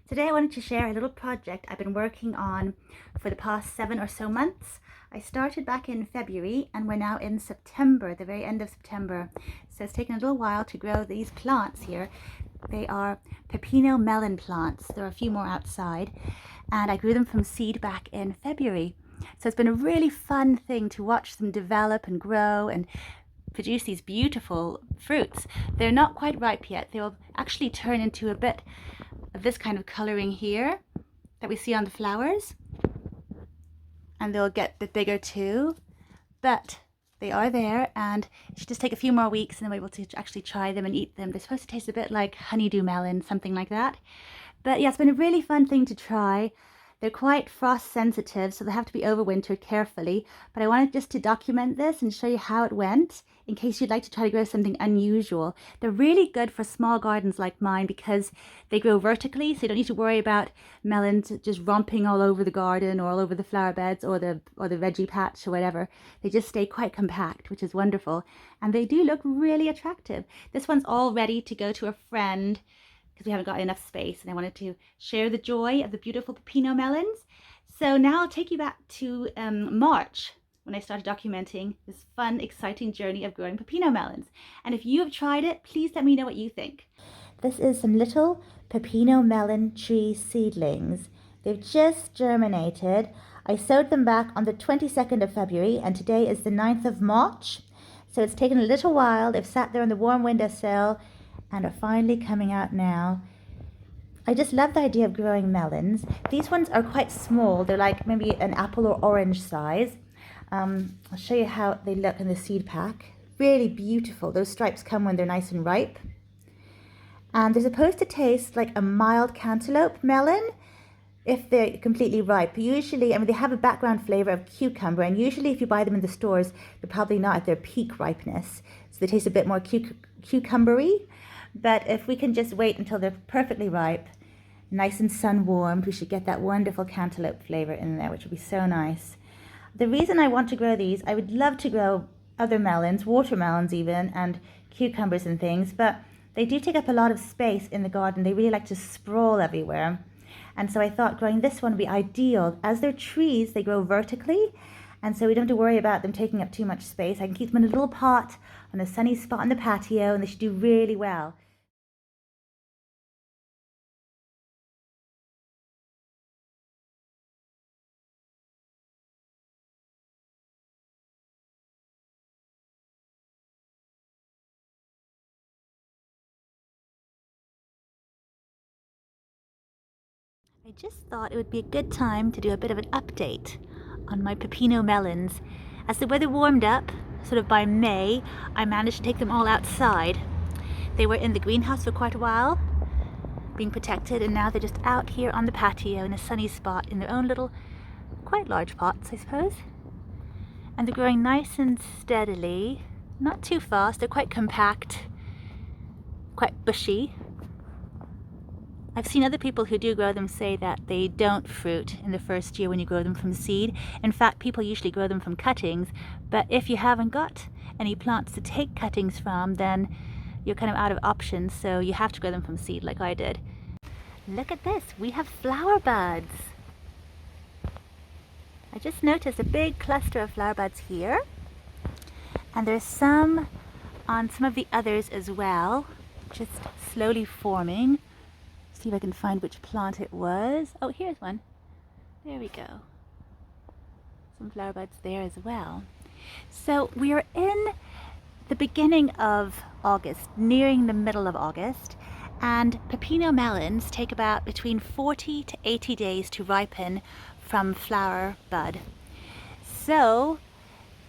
Today I wanted to share a little project I've been working on for the past 7 or so months. I started back in February and we're now in September, the very end of September. So it's taken a little while to grow these plants here. They are Pepino melon plants. There are a few more outside and I grew them from seed back in February. So it's been a really fun thing to watch them develop and grow and produce these beautiful fruits. They're not quite ripe yet. They'll actually turn into a bit of this kind of coloring here that we see on the flowers, and they'll get a bit bigger too, but they are there, and it should just take a few more weeks and then we're able to actually try them and eat them. They're supposed to taste a bit like honeydew melon, something like that. But yeah, it's been a really fun thing to try. They're quite frost sensitive, so they have to be overwintered carefully, but I wanted just to document this and show you how it went in case you'd like to try to grow something unusual. They're really good for small gardens like mine because they grow vertically, so you don't need to worry about melons just romping all over the garden or all over the flower beds or the veggie patch or whatever. They just stay quite compact, which is wonderful, and they do look really attractive. This one's all ready to go to a friend because we haven't got enough space, and I wanted to share the joy of the beautiful Pepino melons. So now I'll take you back to March, when I started documenting this fun, exciting journey of growing Pepino melons. And if you have tried it, please let me know what you think. This is some little Pepino melon tree seedlings. They've just germinated. I sowed them back on the 22nd of February, and today is the 9th of March. So it's taken a little while. They've sat there on the warm windowsill and are finally coming out now. I just love the idea of growing melons. These ones are quite small. They're like maybe an apple or orange size. I'll show you how they look in the seed pack. Really beautiful. Those stripes come when they're nice and ripe. And they're supposed to taste like a mild cantaloupe melon if they're completely ripe. Usually, I mean, they have a background flavor of cucumber, and usually if you buy them in the stores, they're probably not at their peak ripeness. So they taste a bit more cucumbery. But if we can just wait until they're perfectly ripe, nice and sun-warmed, we should get that wonderful cantaloupe flavor in there, which would be so nice. The reason I want to grow these, I would love to grow other melons, watermelons even, and cucumbers and things, but they do take up a lot of space in the garden. They really like to sprawl everywhere. And so I thought growing this one would be ideal. As they're trees, they grow vertically, and so we don't have to worry about them taking up too much space. I can keep them in a little pot on a sunny spot on the patio, and they should do really well. I just thought it would be a good time to do a bit of an update on my Pepino melons. As the weather warmed up, sort of by May, I managed to take them all outside. They were in the greenhouse for quite a while, being protected, and now they're just out here on the patio in a sunny spot in their own little, quite large pots, I suppose. And they're growing nice and steadily, not too fast. They're quite compact, quite bushy. I've seen other people who do grow them say that they don't fruit in the first year when you grow them from seed. In fact, people usually grow them from cuttings, but if you haven't got any plants to take cuttings from, then you're kind of out of options, so you have to grow them from seed like I did. Look at this, we have flower buds. I just noticed a big cluster of flower buds here, and there's some on some of the others as well, just slowly forming. See if I can find which plant it was. Oh, here's one. There we go. Some flower buds there as well. So we are in the beginning of August, nearing the middle of August, and Pepino melons take about between 40 to 80 days to ripen from flower bud. So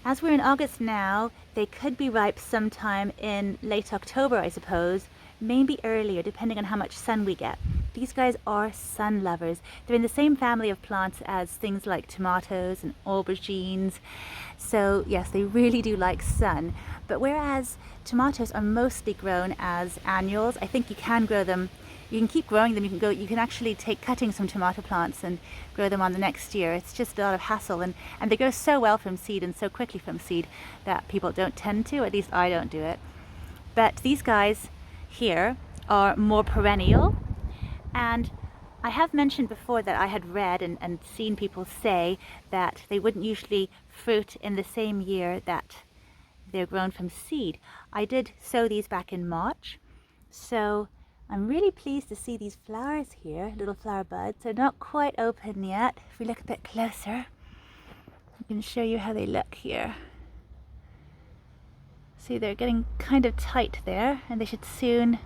as we're in August now, they could be ripe sometime in late October, I suppose, maybe earlier, depending on how much sun we get. These guys are sun lovers. They're in the same family of plants as things like tomatoes and aubergines. So yes, they really do like sun. But whereas tomatoes are mostly grown as annuals, I think you can grow them. You can keep growing them. You can actually take cuttings from tomato plants and grow them on the next year. It's just a lot of hassle, and they grow so well from seed and so quickly from seed that people don't tend to. At least I don't do it. But these guys here are more perennial, and I have mentioned before that I had read and seen people say that they wouldn't usually fruit in the same year that they're grown from seed. I did sow these back in March, so I'm really pleased to see these flowers here, little flower buds. They're not quite open yet. If we look a bit closer, I can show you how they look here. See, they're getting kind of tight there, and they should soon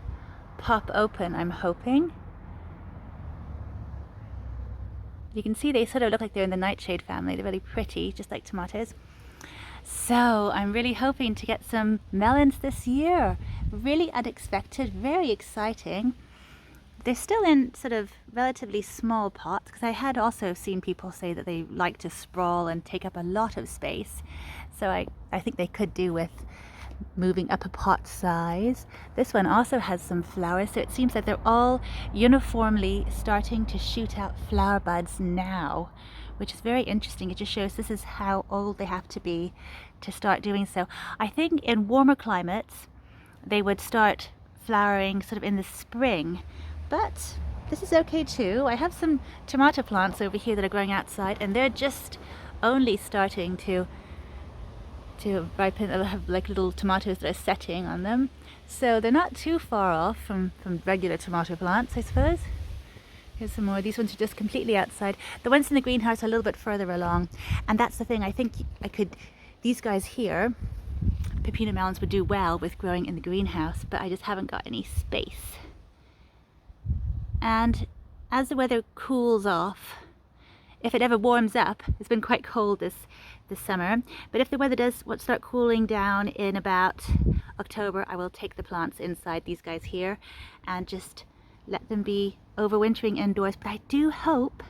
pop open, I'm hoping. You can see they sort of look like they're in the nightshade family. They're really pretty, just like tomatoes. So I'm really hoping to get some melons this year. Really unexpected, very exciting. They're still in sort of relatively small pots, because I had also seen people say that they like to sprawl and take up a lot of space. So I think they could do with moving up a pot size. This one also has some flowers, so it seems that they're all uniformly starting to shoot out flower buds now, which is very interesting. It just shows this is how old they have to be to start doing so. I think in warmer climates they would start flowering sort of in the spring, but this is okay too. I have some tomato plants over here that are growing outside, and they're just only starting to ripen. They'll have like little tomatoes that are setting on them, so they're not too far off from regular tomato plants, I suppose. Here's some more. These ones are just completely outside. The ones in the greenhouse are a little bit further along, and that's the thing. I think these guys here, Pepino Melons, would do well with growing in the greenhouse, but I just haven't got any space. And as the weather cools off, if it ever warms up, it's been quite cold this summer, but if the weather does start cooling down in about October, I will take the plants inside, these guys here, and just let them be overwintering indoors. But I do hope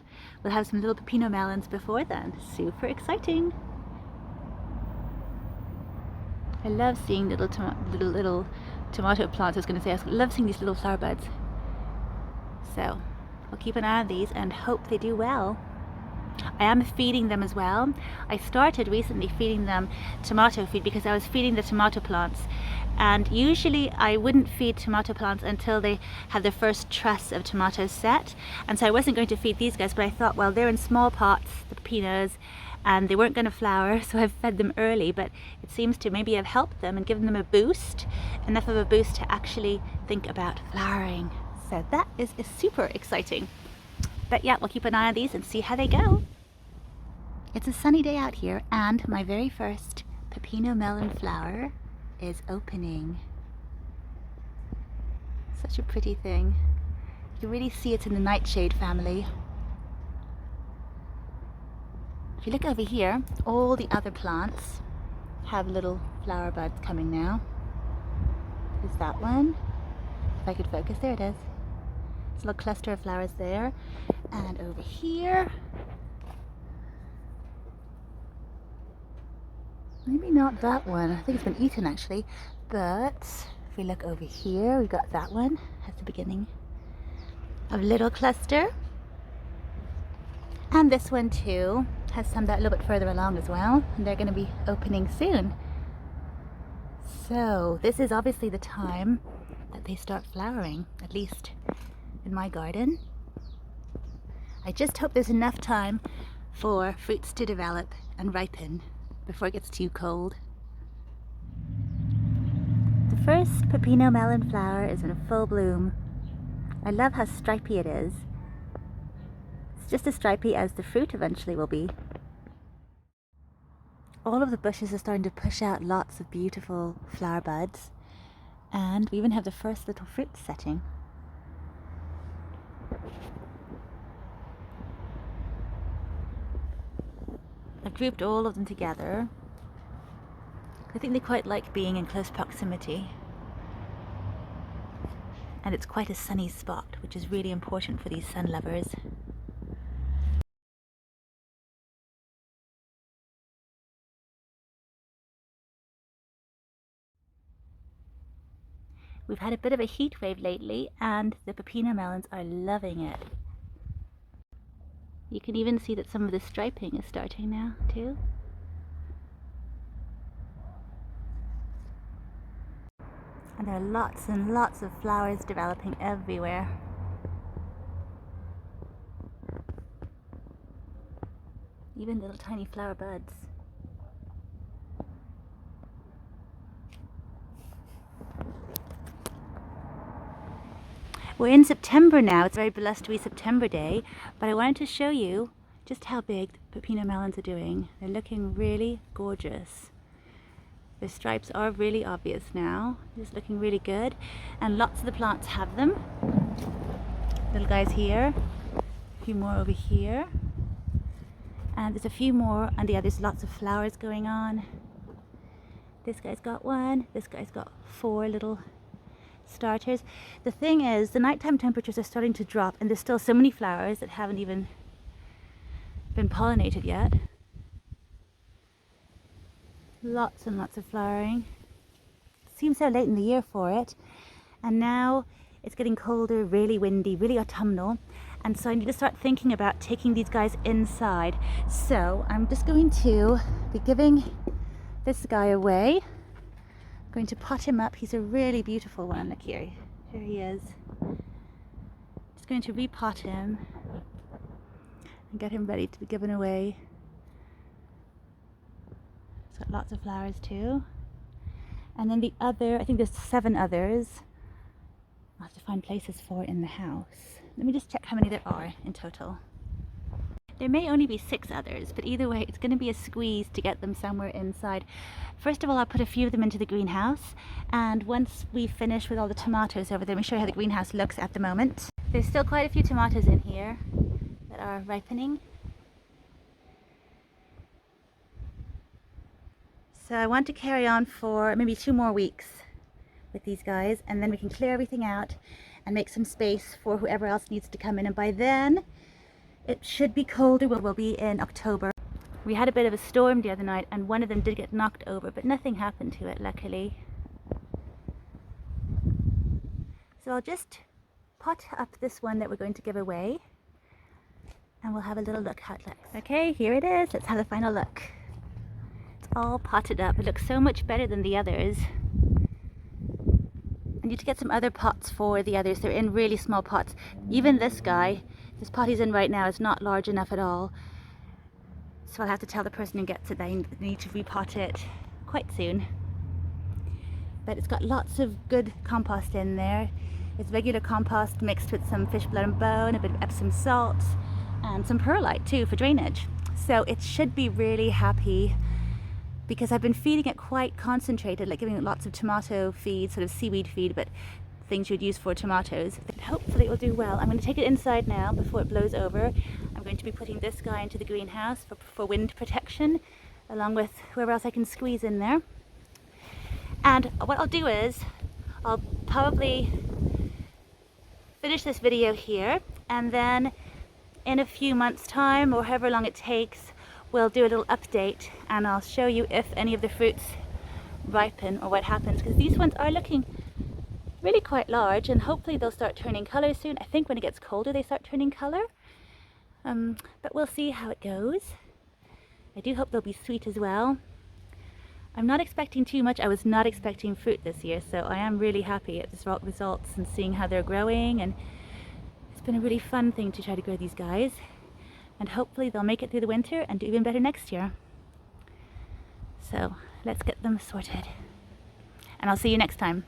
we'll have some little Pepino melons before then. Super exciting. I love seeing little tomato plants. I was going to say, I love seeing these little flower buds. So we'll keep an eye on these and hope they do well. I am feeding them as well. I started recently feeding them tomato feed because I was feeding the tomato plants, and usually I wouldn't feed tomato plants until they had their first truss of tomatoes set, and so I wasn't going to feed these guys, but I thought, well, they're in small pots, the pepinos, and they weren't going to flower, so I've fed them early, but it seems to maybe have helped them and given them a boost, enough of a boost to actually think about flowering. So that is super exciting. But yeah, we'll keep an eye on these and see how they go. It's a sunny day out here, and my very first Pepino melon flower is opening. Such a pretty thing. You can really see it's in the nightshade family. If you look over here, all the other plants have little flower buds coming now. There's that one. If I could focus, there it is. There's a little cluster of flowers there. And over here, maybe not that one. I think it's been eaten actually. But if we look over here, we've got that one. Has the beginning of a little cluster. And this one too has some that a little bit further along as well. And they're going to be opening soon. So this is obviously the time that they start flowering, at least in my garden. I just hope there's enough time for fruits to develop and ripen before it gets too cold. The first Pepino melon flower is in full bloom. I love how stripy it is. It's just as stripy as the fruit eventually will be. All of the bushes are starting to push out lots of beautiful flower buds, and we even have the first little fruit setting. I've grouped all of them together. I think they quite like being in close proximity. And it's quite a sunny spot, which is really important for these sun lovers. We've had a bit of a heat wave lately, and the Pepino melons are loving it. You can even see that some of the striping is starting now too. And there are lots and lots of flowers developing everywhere. Even little tiny flower buds. We're in September now. It's a very blessed to be September day, but I wanted to show you just how big the Pepino melons are doing. They're looking really gorgeous. The stripes are really obvious now. Just looking really good, and lots of the plants have them. Little guys here, a few more over here, and there's a few more on the others. Lots of flowers going on. This guy's got one. This guy's got 4 little starters. The thing is, the nighttime temperatures are starting to drop, and there's still so many flowers that haven't even been pollinated yet. Lots and lots of flowering. Seems so late in the year for it, and now it's getting colder, really windy, really autumnal, and so I need to start thinking about taking these guys inside. So I'm just going to be giving this guy away. Going to pot him up. He's a really beautiful one. Look here. Here he is. Just going to repot him and get him ready to be given away. It's got lots of flowers too. And then the other, I think there's 7 others. I'll have to find places for in the house. Let me just check how many there are in total. There may only be 6 others, but either way, it's going to be a squeeze to get them somewhere inside. First of all, I'll put a few of them into the greenhouse, and once we finish with all the tomatoes over there, let me show you how the greenhouse looks at the moment. There's still quite a few tomatoes in here that are ripening. So I want to carry on for maybe 2 more weeks with these guys, and then we can clear everything out and make some space for whoever else needs to come in, and by then it should be colder. We'll be in October. We had a bit of a storm the other night, and one of them did get knocked over, but nothing happened to it, luckily. So I'll just pot up this one that we're going to give away, and we'll have a little look how it looks. Okay, here it is. Let's have a final look. It's all potted up. It looks so much better than the others. I need to get some other pots for the others. They're in really small pots. Even this guy, this pot he's in right now, is not large enough at all. So I'll have to tell the person who gets it that I need to repot it quite soon. But it's got lots of good compost in there. It's regular compost mixed with some fish blood and bone, a bit of Epsom salt, and some perlite too for drainage. So it should be really happy, because I've been feeding it quite concentrated, like giving it lots of tomato feed, sort of seaweed feed, but things you would use for tomatoes. But hopefully it will do well. I'm going to take it inside now before it blows over. I'm going to be putting this guy into the greenhouse for wind protection, along with whoever else I can squeeze in there. And what I'll do is, I'll probably finish this video here, and then in a few months' time, or however long it takes, we'll do a little update, and I'll show you if any of the fruits ripen or what happens, because these ones are looking really quite large, and hopefully they'll start turning color soon. I think when it gets colder they start turning color, but we'll see how it goes. I do hope they'll be sweet as well. I'm not expecting too much. I was not expecting fruit this year, so I am really happy at the results and seeing how they're growing, and it's been a really fun thing to try to grow these guys, and hopefully they'll make it through the winter and do even better next year. So let's get them sorted, and I'll see you next time.